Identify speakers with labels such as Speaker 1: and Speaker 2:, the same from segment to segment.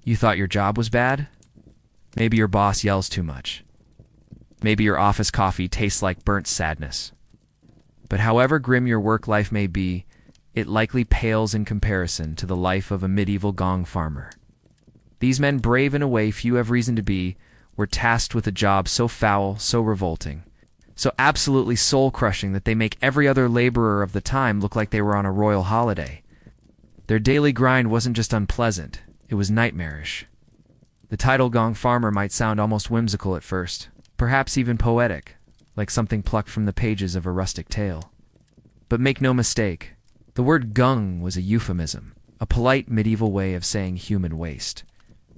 Speaker 1: You thought your job was bad? Maybe your boss yells too much. Maybe your office coffee tastes like burnt sadness. But however grim your work life may be, it likely pales in comparison to the life of a medieval Gong farmer. These men, brave in a way few have reason to be, were tasked with a job so foul, so revolting, so absolutely soul-crushing that they make every other laborer of the time look like they were on a royal holiday. Their daily grind wasn't just unpleasant, it was nightmarish. The title Gong farmer might sound almost whimsical at first, perhaps even poetic, like something plucked from the pages of a rustic tale. But make no mistake, the word Gong was a euphemism, a polite medieval way of saying human waste.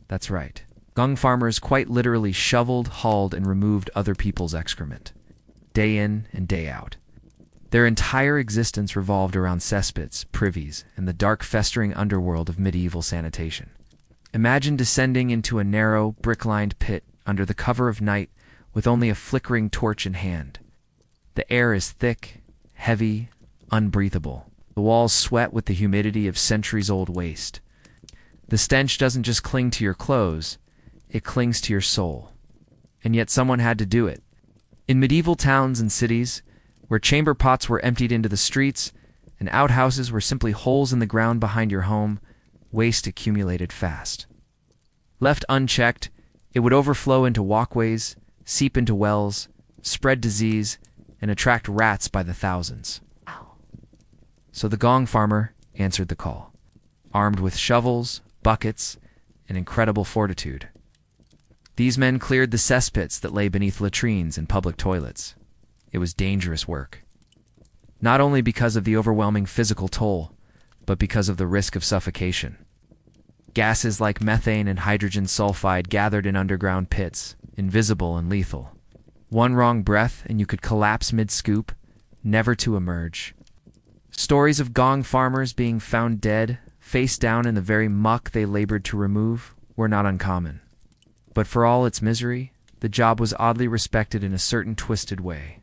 Speaker 1: That's right. Gong farmers quite literally shoveled, hauled, and removed other people's excrement, day in and day out. Their entire existence revolved around cesspits, privies, and the dark festering underworld of medieval sanitation. Imagine descending into a narrow, brick-lined pit under the cover of night with only a flickering torch in hand. The air is thick, heavy, unbreathable. The walls sweat with the humidity of centuries-old waste. The stench doesn't just cling to your clothes, it clings to your soul. And yet someone had to do it. In medieval towns and cities, where chamber pots were emptied into the streets, and outhouses were simply holes in the ground behind your home, waste accumulated fast. Left unchecked, it would overflow into walkways, seep into wells, spread disease, and attract rats by the thousands. So the Gong farmer answered the call, armed with shovels, buckets, and incredible fortitude. These men cleared the cesspits that lay beneath latrines and public toilets. It was dangerous work. Not only because of the overwhelming physical toll, but because of the risk of suffocation. Gases like methane and hydrogen sulfide gathered in underground pits, invisible and lethal. One wrong breath and you could collapse mid-scoop, never to emerge. Stories of Gong farmers being found dead, face down in the very muck they labored to remove, were not uncommon. But for all its misery, the job was oddly respected in a certain twisted way.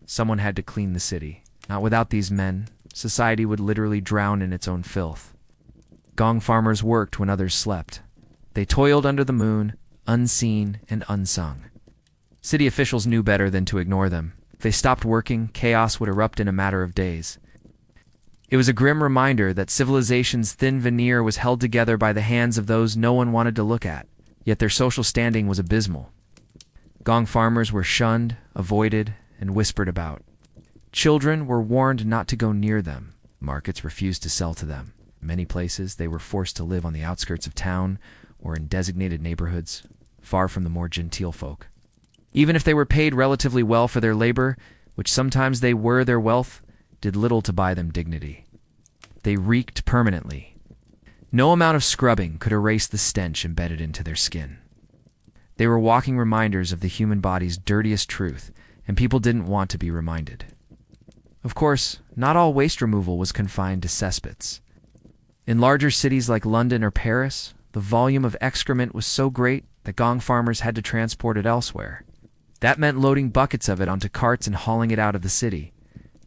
Speaker 1: Someone had to clean the city. Not without these men, society would literally drown in its own filth. Gong farmers worked when others slept. They toiled under the moon, unseen and unsung. City officials knew better than to ignore them. If they stopped working, chaos would erupt in a matter of days. It was a grim reminder that civilization's thin veneer was held together by the hands of those no one wanted to look at, yet their social standing was abysmal. Gong farmers were shunned, avoided, and whispered about. Children were warned not to go near them. Markets refused to sell to them. In many places, they were forced to live on the outskirts of town or in designated neighborhoods, far from the more genteel folk. Even if they were paid relatively well for their labor, which sometimes they were, their wealth did little to buy them dignity. They reeked permanently. No amount of scrubbing could erase the stench embedded into their skin. They were walking reminders of the human body's dirtiest truth, and people didn't want to be reminded. Of course, not all waste removal was confined to cesspits. In larger cities like London or Paris, the volume of excrement was so great that Gong farmers had to transport it elsewhere. That meant loading buckets of it onto carts and hauling it out of the city.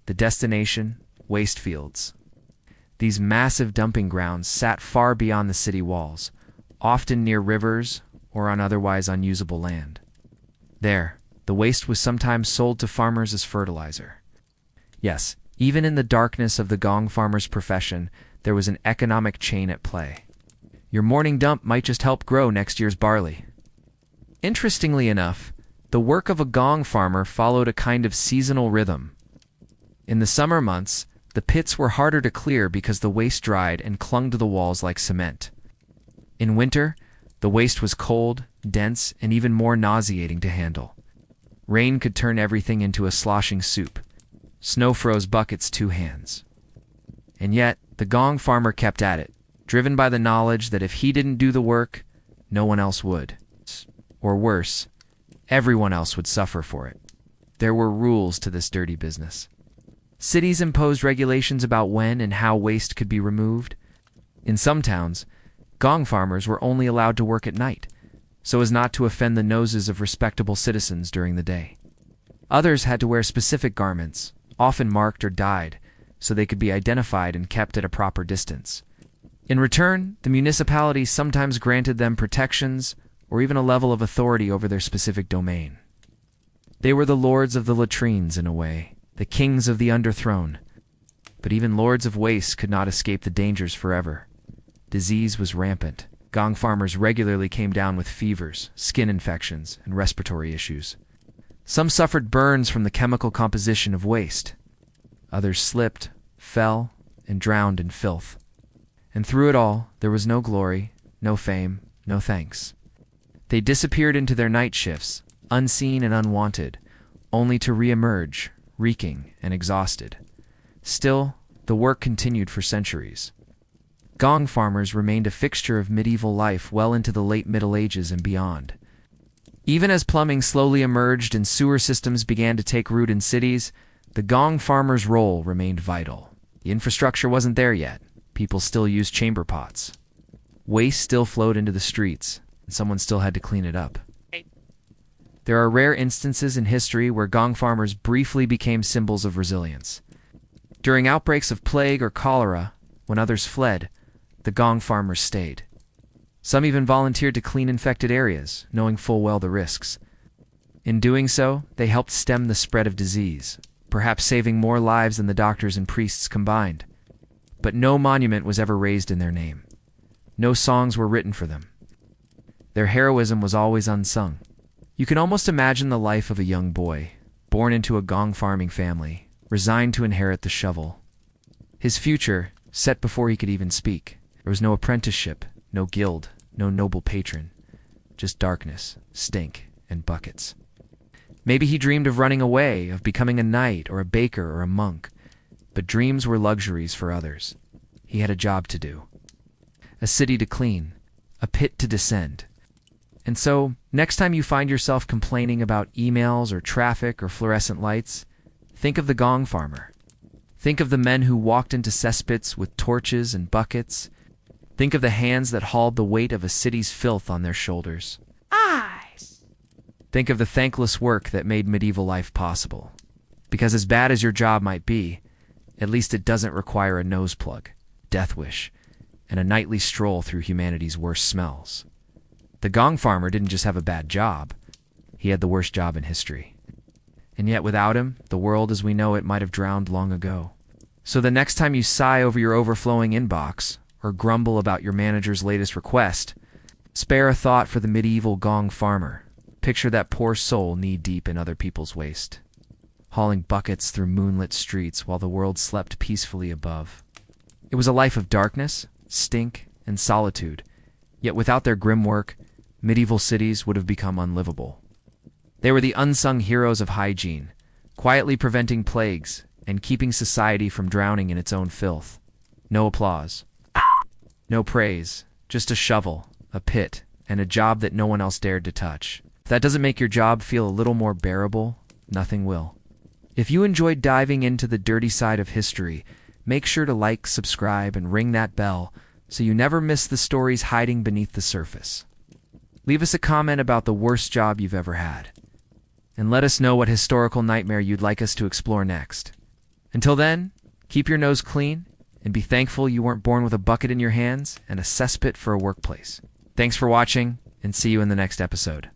Speaker 1: The destination, waste fields. These massive dumping grounds sat far beyond the city walls, often near rivers or on otherwise unusable land. There, the waste was sometimes sold to farmers as fertilizer. Yes, even in the darkness of the Gong farmer's profession, there was an economic chain at play. Your morning dump might just help grow next year's barley. Interestingly enough, the work of a Gong farmer followed a kind of seasonal rhythm. In the summer months, the pits were harder to clear because the waste dried and clung to the walls like cement. In winter, the waste was cold, dense, and even more nauseating to handle. Rain could turn everything into a sloshing soup. Snow froze buckets 2 hands. And yet, the Gong farmer kept at it, driven by the knowledge that if he didn't do the work, no one else would. Or worse, everyone else would suffer for it. There were rules to this dirty business. Cities imposed regulations about when and how waste could be removed. In some towns, Gong farmers were only allowed to work at night, so as not to offend the noses of respectable citizens during the day. Others had to wear specific garments, often marked or dyed, so they could be identified and kept at a proper distance. In return, the municipalities sometimes granted them protections or even a level of authority over their specific domain. They were the lords of the latrines in a way, the kings of the underthrown. But even lords of waste could not escape the dangers forever. Disease was rampant. Gong farmers regularly came down with fevers, skin infections, and respiratory issues. Some suffered burns from the chemical composition of waste. Others slipped, fell, and drowned in filth. And through it all, there was no glory, no fame, no thanks. They disappeared into their night shifts, unseen and unwanted, only to re-emerge, reeking and exhausted. Still, the work continued for centuries. Gong farmers remained a fixture of medieval life well into the late Middle Ages and beyond. Even as plumbing slowly emerged and sewer systems began to take root in cities, the Gong farmer's role remained vital. The infrastructure wasn't there yet. People still used chamber pots. Waste still flowed into the streets, and someone still had to clean it up. There are rare instances in history where Gong farmers briefly became symbols of resilience. During outbreaks of plague or cholera, when others fled, the Gong farmers stayed. Some even volunteered to clean infected areas, knowing full well the risks. In doing so, they helped stem the spread of disease, perhaps saving more lives than the doctors and priests combined. But no monument was ever raised in their name. No songs were written for them. Their heroism was always unsung. You can almost imagine the life of a young boy, born into a Gong farming family, resigned to inherit the shovel. His future, set before he could even speak. There was no apprenticeship, no guild, no noble patron. Just darkness, stink, and buckets. Maybe he dreamed of running away, of becoming a knight or a baker or a monk. But dreams were luxuries for others. He had a job to do. A city to clean, a pit to descend. And so, next time you find yourself complaining about emails or traffic or fluorescent lights, think of the Gong farmer. Think of the men who walked into cesspits with torches and buckets. Think of the hands that hauled the weight of a city's filth on their shoulders.
Speaker 2: Eyes.
Speaker 1: Think of the thankless work that made medieval life possible. Because as bad as your job might be, at least it doesn't require a nose plug, death wish, and a nightly stroll through humanity's worst smells. The Gong farmer didn't just have a bad job. He had the worst job in history. And yet without him, the world as we know it might have drowned long ago. So the next time you sigh over your overflowing inbox, or grumble about your manager's latest request, spare a thought for the medieval Gong farmer. Picture that poor soul knee-deep in other people's waste, hauling buckets through moonlit streets while the world slept peacefully above. It was a life of darkness, stink, and solitude, yet without their grim work, medieval cities would have become unlivable. They were the unsung heroes of hygiene, quietly preventing plagues and keeping society from drowning in its own filth. No applause. No praise, just a shovel, a pit, and a job that no one else dared to touch. If that doesn't make your job feel a little more bearable, nothing will. If you enjoyed diving into the dirty side of history, make sure to like, subscribe, and ring that bell so you never miss the stories hiding beneath the surface. Leave us a comment about the worst job you've ever had, and let us know what historical nightmare you'd like us to explore next. Until then, keep your nose clean, and be thankful you weren't born with a bucket in your hands and a cesspit for a workplace. Thanks for watching, and see you in the next episode.